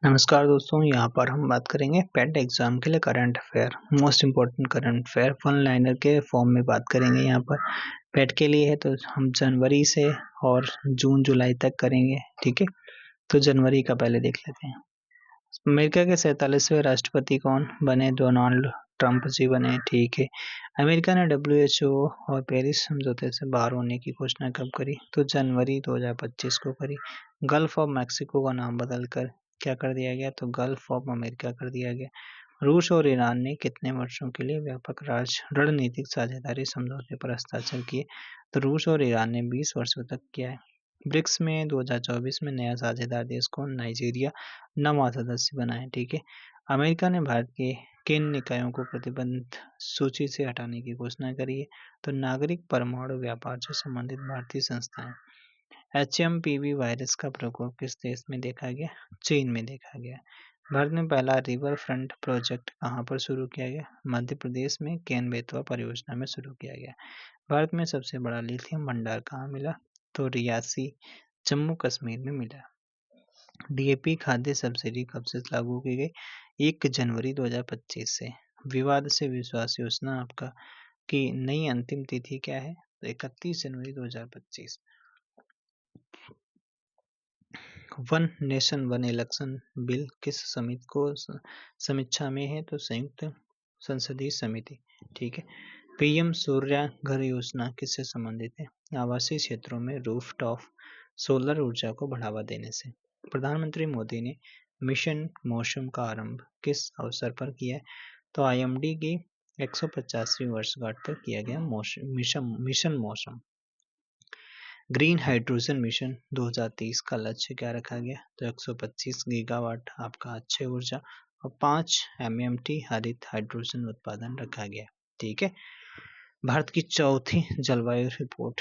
नमस्कार दोस्तों, यहाँ पर हम बात करेंगे पेट एग्जाम के लिए current affair. Most important current affair one liner के फॉर्म में बात करेंगे। यहाँ पर पेट के लिए है तो हम जनवरी से और जून जुलाई तक करेंगे। ठीक है, तो जनवरी का पहले देख लेते हैं। अमेरिका के 47वें राष्ट्रपति कौन बने? डोनाल्ड ट्रंप जी बने। ठीक है, अमेरिका ने WHO और पेरिस समझौते से बाहर होने की घोषणा कब करी? तो जनवरी 2025 को करी। गल्फ ऑफ मैक्सिको का नाम बदलकर क्या कर दिया गया? तो गल्फ ऑफ अमेरिका कर दिया गया। रूस और ईरान ने कितने वर्षों के लिए व्यापक रणनीतिक साझेदारी समझौते पर हस्ताक्षर किए? तो रूस और ईरान ने 20 वर्षों तक किया है। ब्रिक्स में 2024 में नया साझेदार देश को नाइजीरिया नवा सदस्य बना है। ठीक है, अमेरिका ने भारत के किन निकायों को प्रतिबंध सूची से हटाने की घोषणा करी है? तो नागरिक परमाणु व्यापार से संबंधित भारतीय संस्थाएं। HMPV वायरस का प्रकोप किस देश में देखा गया? चीन में देखा गया। भारत में पहला रिवर फ्रंट प्रोजेक्ट कहाँ पर शुरू किया गया? मध्य प्रदेश में केन बेतवा परियोजना में शुरू किया गया। भारत में सबसे बड़ा लिथियम भंडार कहाँ मिला? तो रियासी जम्मू कश्मीर में मिला। DAP खाद्य सब्सिडी कब से लागू की गई? 1 जनवरी 2025 से। विवाद से विश्वास योजना आपका की नई अंतिम तिथि क्या है? तो 31 जनवरी 2025। One nation one election bill किस समिति को समीक्षा में है? तो संयुक्त संसदीय समिति। ठीक है, PM सूर्य घर योजना किससे संबंधित है? आवासीय क्षेत्रों में रूफटॉप सोलर ऊर्जा को बढ़ावा देने से। प्रधानमंत्री मोदी ने मिशन मौसम का आरंभ किस अवसर पर किया है? तो IMD की 150वीं वर्षगांठ पर किया गया मिशन मौसम। ग्रीन हाइड्रोजन मिशन 2030 का लक्ष्य क्या रखा गया? तो 125 गीगावाट आपका अक्षय ऊर्जा और 5 MMT हरित हाइड्रोजन उत्पादन रखा गया। ठीक है, भारत की चौथी जलवायु रिपोर्ट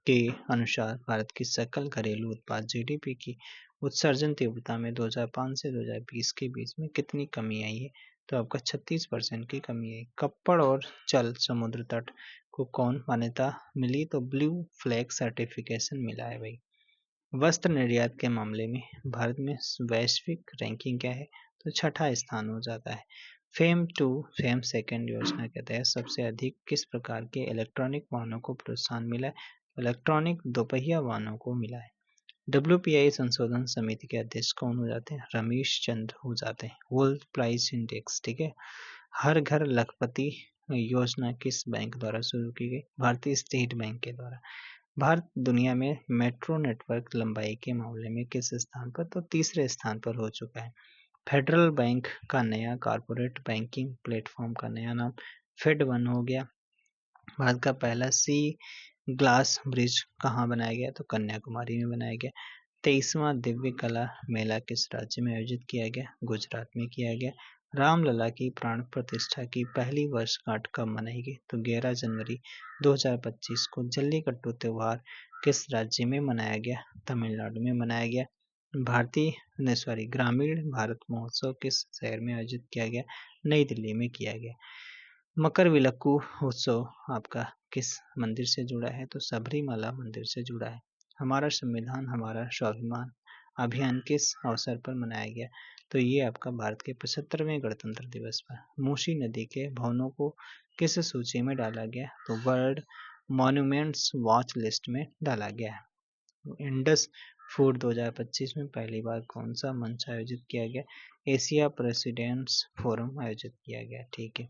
के अनुसार भारत की सकल घरेलू उत्पाद GDP की उत्सर्जन तीव्रता में 2005 से 2020 के बीच में कितनी कमी आई है? तो आपका 36% की कमी है। कपड़ और जल समुद्र तट को कौन मान्यता मिली? तो ब्लू फ्लैग सर्टिफिकेशन मिला है भाई। वस्त्र निर्यात के मामले में भारत में वैश्विक रैंकिंग क्या है? तो छठा स्थान हो जाता है। फेम टू फेम सेकंड योजना के तहत सबसे अधिक किस प्रकार के इलेक्ट्रॉनिक वाहनों को प्रोत्साहन मिला है? इलेक्ट्रॉनिक दोपहिया वाहनों को मिला है। WPI संशोधन समिति के अध्यक्ष कौन हो जाते हैं? रमेश चंद्र हो जाते हैं। World price index. ठीक है, हर घर लखपति योजना किस बैंक द्वारा शुरू की गई? भारतीय स्टेट बैंक के द्वारा। भारत दुनिया में मेट्रो नेटवर्क लंबाई के मामले में किस स्थान पर? तो तीसरे स्थान पर हो चुका है। फेडरल बैंक का नया कॉर्पोरेट बैंकिंग प्लेटफॉर्म का नया नाम फेड1 हो गया। भारत का पहला सी ग्लास ब्रिज कहाँ बनाया गया? तो कन्याकुमारी में बनाया गया। 23वां दिव्य कला मेला किस राज्य में आयोजित किया गया? गुजरात में किया गया। रामलला की प्राण प्रतिष्ठा की पहली वर्षगांठ कब मनाई गई? तो 11 जनवरी 2025 को। जल्लीकट्टू त्योहार किस राज्य में मनाया गया? तमिलनाडु में मनाया गया। ग्रामीण भारत महोत्सव किस शहर में आयोजित किया गया? नई दिल्ली में किया गया। मकरविलक्कू उत्सव आपका किस मंदिर से जुड़ा है? तो सबरीमाला मंदिर से जुड़ा है। हमारा संविधान हमारा स्वाभिमान अभियान किस अवसर पर मनाया गया? तो ये आपका भारत के 75वें गणतंत्र दिवस पर। मूसी नदी के भवनों को किस सूची में डाला गया? तो वर्ल्ड मॉन्यूमेंट्स वॉच लिस्ट में डाला गया है। इंडस फूड 2025 में पहली बार कौन सा मंच आयोजित किया गया? एशिया प्रेसिडेंट्स फोरम आयोजित किया गया। ठीक है,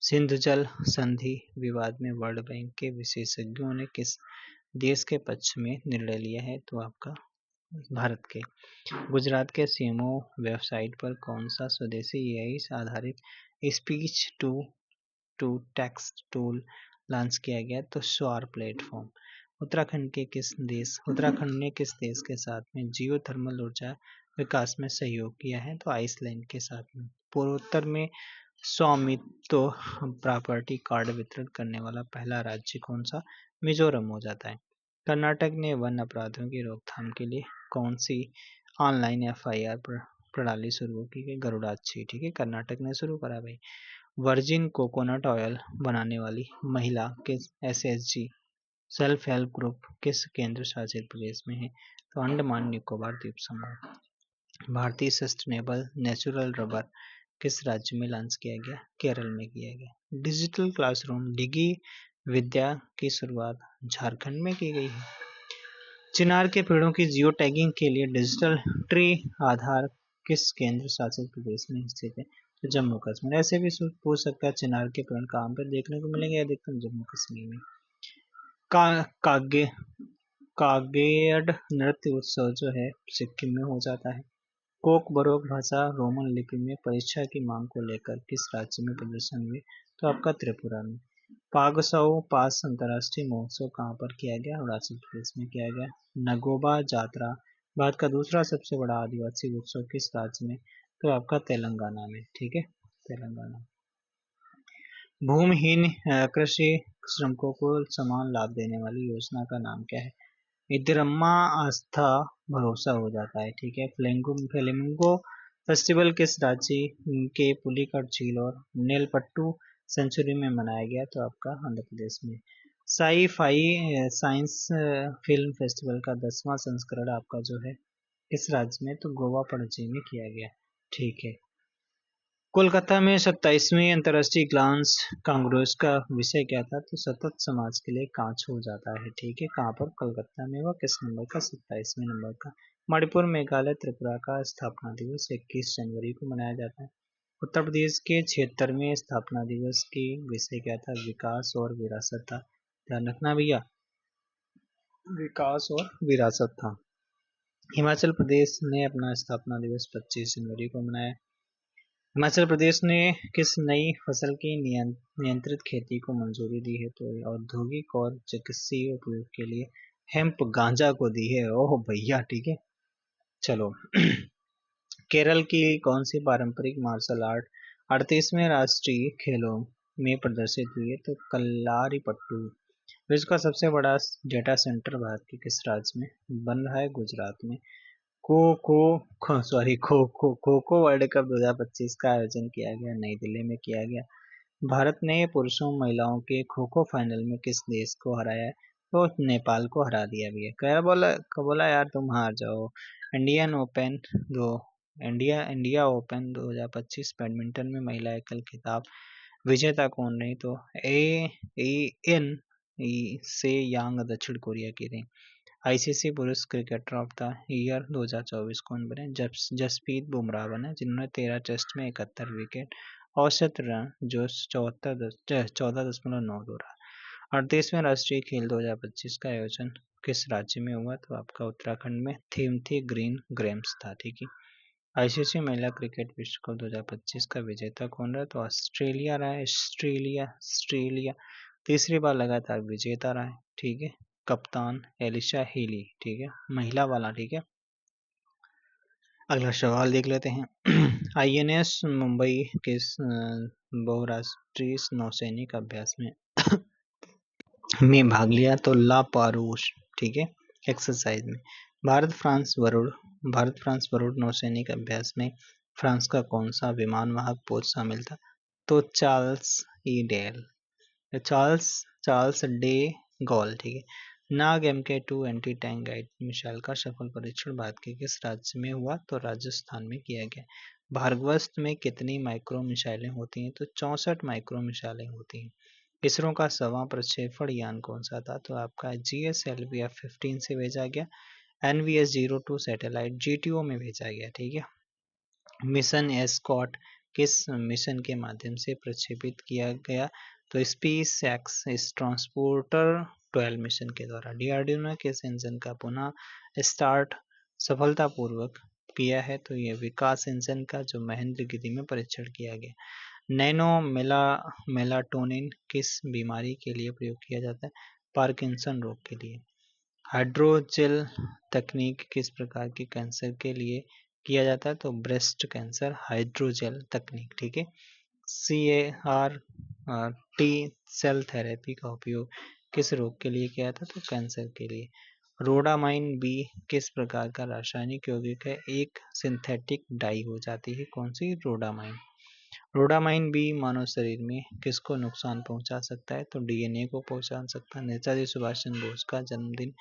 सिंधु जल संधि विवाद में वर्ल्ड बैंक के विशेषज्ञों ने किस देश के पक्ष में निर्णय लिया है? तो आपका भारत के। गुजरात के CMO वेबसाइट पर कौन सा स्वदेशी AI आधारित speech to text tool launch किया गया? तो स्वार प्लेटफॉर्म। उत्तराखंड ने किस देश के साथ में जियो थर्मल ऊर्जा विकास में सहयोग किया है? तो आइसलैंड के साथ में। पूर्वोत्तर में स्वामित्व प्रॉपर्टी कार्ड वितरण करने वाला पहला राज्य कौन सा? मिजोरम हो जाता है। कर्नाटक ने वन अपराधों की रोकथाम के लिए कौन सी ऑनलाइन FIR प्रणाली शुरू की गई? गरुड़ाक्षी। ठीक है, कर्नाटक ने शुरू करा भाई। वर्जिन कोकोनट ऑयल बनाने वाली महिला किस SHG सेल्फ हेल्प ग्रुप किस केंद्र शासित प्रदेश में है? तो अंडमान निकोबार द्वीप समूह। भारतीय सस्टेनेबल नेचुरल रबर किस राज्य में लॉन्च किया गया? केरल में किया गया। डिजिटल क्लासरूम डिगी विद्या की शुरुआत झारखंड में की गई है। चिनार के पेड़ों की जियो टैगिंग के लिए डिजिटल ट्री आधार किस केंद्र शासित प्रदेश में स्थित है? तो जम्मू कश्मीर। ऐसे भी पूछ सकता है चिनार के पेड़ कहाँ पर देखने को मिलेंगे? अधिकतम जम्मू कश्मीर में। कागे कागेड नृत्य उत्सव जो है सिक्किम में हो जाता है। कोक बरोक भाषा रोमन लिपि में परीक्षा की मांग को लेकर किस राज्य में प्रदर्शन हुए? तो आपका त्रिपुरा में। पागसौ पास अंतर्राष्ट्रीय महोत्सव कहाँ पर किया गया? अरुणाचल प्रदेश में किया गया। नगोबा जात्रा भारत का दूसरा सबसे बड़ा आदिवासी उत्सव किस राज्य में? तो आपका तेलंगाना में। ठीक है, तेलंगाना। भूमिहीन कृषि श्रमिकों को समान लाभ देने वाली योजना का नाम क्या है? इधरम्मा आस्था भरोसा हो जाता है। ठीक है, फ्लेमिंगो फेस्टिवल किस राज्य के पुलिकट झील और नेलपट्टू सेंचुरी में मनाया गया? तो आपका आंध्र प्रदेश में। Sci fi science film festival का 10वां संस्करण आपका जो है किस राज्य में? तो गोवा पणजी में किया गया। ठीक है, कोलकाता में 27वीं अंतर्राष्ट्रीय ग्लास कांग्रेस का विषय क्या था? तो सतत समाज के लिए कांच हो जाता है। ठीक है, कहाँ पर? कोलकाता में। वह किस नंबर का? 27वें नंबर का। मणिपुर मेघालय त्रिपुरा का स्थापना दिवस 21 जनवरी को मनाया जाता है। उत्तर प्रदेश के 76वें स्थापना दिवस की विषय क्या था? विकास और विरासत था। ध्यान रखना भैया, विकास और विरासत था। हिमाचल प्रदेश ने अपना स्थापना दिवस 25 जनवरी को मनाया। हिमाचल प्रदेश ने किस नई फसल की नियंत्रित खेती को मंजूरी दी है? तो औद्योगिक और चिकित्सीय उपयोग के लिए हेम्प गांजा को दी है। ओह भैया, ठीक है, चलो। केरल की कौन सी पारंपरिक मार्शल आर्ट 38वें राष्ट्रीय खेलों में प्रदर्शित हुई है? तो कलारीपट्टू। विश्व का सबसे बड़ा डेटा सेंटर भारत के किस राज्य में बन रहा है? गुजरात में। खो खो वर्ल्ड कप 2025 का आयोजन किया गया, नई दिल्ली में किया गया। भारत ने पुरुषों महिलाओं के खो खो फाइनल में किस देश को हराया है? तो नेपाल को हरा दिया भी है। कह बोला यार तुम हार जाओ। इंडिया ओपन 2025 बैडमिंटन में महिला एकल खिताब विजेता कौन रही? तो एन से यांग दक्षिण कोरिया की रही। आईसीसी पुरुष क्रिकेटर ऑफ द ईयर 2024 कौन बने? जसप्रीत बुमराह बने, जिन्होंने 13 टेस्ट में 71 विकेट, औसत रन जो 14.92 रहा। 38वें राष्ट्रीय खेल 2025 का आयोजन किस राज्य में हुआ? तो आपका उत्तराखंड में। थीम थी ग्रीन गेम्स था। ठीक है, आईसीसी महिला क्रिकेट विश्व कप 2025 का विजेता कौन रहा? तो ऑस्ट्रेलिया रहा है। ऑस्ट्रेलिया तीसरी बार लगातार विजेता रहा है। ठीक है, कप्तान एलिशा हीली। ठीक है, महिला वाला। ठीक है, अगला सवाल देख लेते हैं। आईएनएस मुंबई के बहुराष्ट्रीय नौसैनिक अभ्यास में भाग लिया? तो ला पारूस। ठीक है, एक्सरसाइज में। भारत फ्रांस वरुण नौसैनिक अभ्यास में फ्रांस का कौन सा विमान वाहक पोत शामिल था? तो चार्ल्स डे गॉल। ठीक है, Nag MK2 anti tank guide missile का सफल परीक्षण भारत के किस राज्य में हुआ? तो राजस्थान में किया गया। भार्गवस्त्र में कितनी माइक्रो मिसाइलें होती हैं? तो 64 माइक्रो मिसाइलें होती हैं। इसरो का 1वां प्रक्षेपण यान कौन सा था? तो आपका GSLV F-15 से भेजा गया। NVS-02 सैटेलाइट GTO में भेजा गया। ठीक है, मिशन एस्कॉर्ट किस मिशन के माध्यम से प्रक्षेपित किया गया? तो स्पेस एक्स ट्रांसपोर्टर 12 मिशन के द्वारा। DRDO ने किस इंजन का पुनः स्टार्ट सफलतापूर्वक किया है? तो ये विकास इंजन का, जो महेंद्रगिरी में परीक्षण किया गया। नैनो मेलाटोनिन किस बीमारी के लिए प्रयोग किया जाता है? पार्किंसन रोग के लिए। हाइड्रोजेल तकनीक किस प्रकार के कैंसर के लिए किया जाता है? तो ब्रेस्ट कैंसर हाइड्रोजेल तकनीक। ठीक है, CAR-T सेल थेरेपी का उपयोग किस रोग के लिए किया था? तो कैंसर के लिए। रोडामाइन बी किस प्रकार का रासायनिक यौगिक है? एक सिंथेटिक डाई हो जाती है। कौन सी? रोडामाइन बी मानव शरीर में किसको नुकसान पहुंचा सकता है? तो DNA को पहुंचा सकता है। नेताजी सुभाष चंद्र बोस का जन्मदिन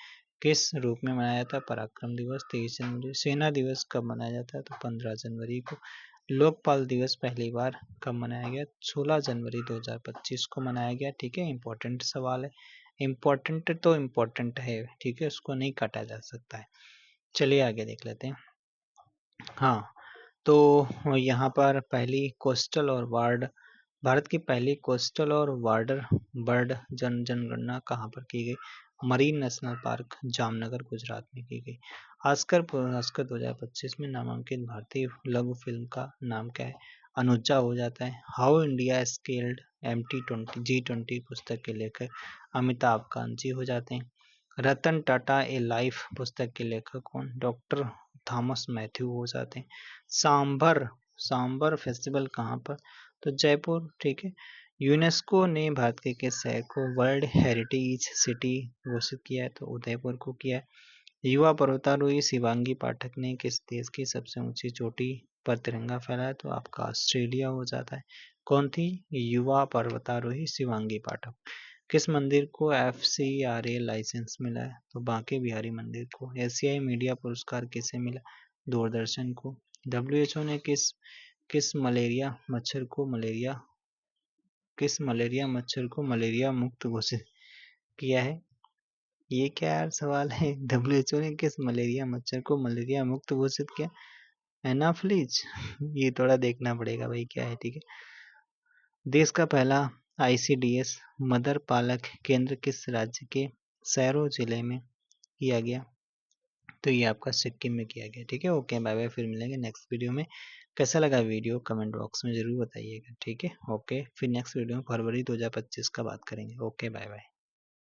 किस रूप में मनाया जाता है? पराक्रम दिवस 23 जनवरी। सेना दिवस कब मनाया जाता है? तो 15 जनवरी को। लोकपाल दिवस पहली बार कब मनाया गया? 16 जनवरी 2025 को मनाया गया। ठीक है, इंपॉर्टेंट सवाल है। इम्पोर्टेंट तो इम्पोर्टेंट है, ठीक है, उसको नहीं काटा जा सकता है। चलिए आगे देख लेते हैं। हाँ, तो यहाँ पर पहली कोस्टल और वार्ड भारत की पहली कोस्टल और वार्डर बर्ड जनगणना कहाँ पर की गई? Marine national park, Jamnagar, Gujarat में की गई। ऑस्कर पुरस्कार 2025 में नामांकित भारतीय लघु फिल्म का नाम क्या है? अनुजा हो जाता है। हाउ इंडिया स्केल्ड G20 पुस्तक के लेखक अमिताभ कांत जी हो जाते हैं। रतन टाटा ए लाइफ पुस्तक के लेखक कौन? डॉक्टर थॉमस मैथ्यू हो जाते हैं। सांभर सांबर फेस्टिवल कहाँ पर? तो जयपुर। ठीक है। यूनेस्को ने भारत के किस शहर को वर्ल्ड हेरिटेज सिटी घोषित किया है? तो उदयपुर को किया है। युवा पर्वतारोही शिवांगी पाठक ने किस देश की सबसे ऊंची चोटी पर तिरंगा फहराया? तो आपका ऑस्ट्रेलिया हो जाता है। कौन थी? युवा पर्वतारोही शिवांगी पाठक। किस मंदिर को FCRA लाइसेंस मिला है? तो बांके बिहारी मंदिर को। एशियाई मीडिया पुरस्कार किसे मिला? दूरदर्शन को। WHO ने किस मलेरिया मच्छर को मलेरिया मुक्त घोषित किया है? ये क्या यार सवाल है? WHO ने किस मलेरिया मच्छर को मलेरिया मुक्त घोषित किया? एनाफ्लीज। ये थोड़ा देखना पड़ेगा भाई क्या है। ठीक है। देश का पहला ICDS मदर पालक केंद्र किस राज्य के सैरो जिले में किया गया? तो ये आपका सिक्किम में किया गया। ठीक है। ओके, बाय बाय, फिर मिलेंगे नेक्स्ट वीडियो में। कैसा लगा वीडियो कमेंट बॉक्स में जरूर बताइएगा। ठीक है। ओके, फिर नेक्स्ट वीडियो में फरवरी 2025 का बात करेंगे। Okay, bye bye.